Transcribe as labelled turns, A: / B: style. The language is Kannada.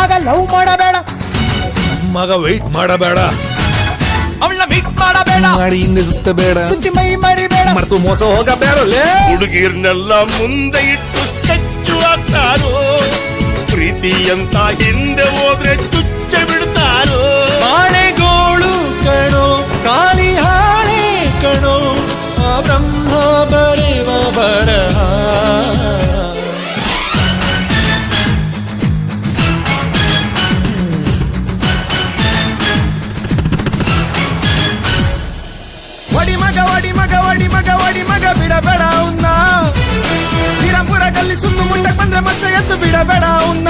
A: ಮಗ ಲವ್ ಮಾಡಬೇಡ,
B: ಮಗ ವೆಯ್ಟ್ ಮಾಡಬೇಡ,
A: ಅವಳ ಮೀಟ್ ಮಾಡಬೇಡ,
B: ಮಾಡಿ ಹಿಂದೆ ಸುತ್ತಬೇಡ,
A: ಸುದ್ದಿ ಮೈ ಮರಿಬೇಡ,
B: ಮರೆತು ಮೋಸ ಹೋಗಬೇಡ.
C: ಹುಡುಗಿರ್ನೆಲ್ಲ ಮುಂದೆ ಇಟ್ಟು ಸ್ಕೆಚ್ಚು ಹಾಕ್ತಾರೋ, ಪ್ರೀತಿ ಅಂತ ಹಿಂದೆ ಹೋದ್ರೆ ಚುಚ್ಚ ಬಿಡ್ತಾರೋ.
B: ಆಣೆಗೋಳು ಕಣೋ ಕಾಲಿ ಹಾಳೆ ಕಣೋ, ಆ ಬ್ರಹ್ಮ ಬರೆವ ಬರಹ.
A: ಒಡಿ ಮಗ ಒಡಿ ಮಗ ಒಡಿ ಮಗ ಒಡಿ ಮಗ ಬಿಡಬೇಡ ಅವ್ನ, ಶ್ರೀರಾಮ್ಪುರ ಗಲ್ಲಿ ಸುತ್ತು ಮುಟ್ಟಕ್ ಬಂದ್ರೆ ಮಚ್ಚ ಎದ್ದು ಬಿಡಬೇಡ ಅವ್ನ.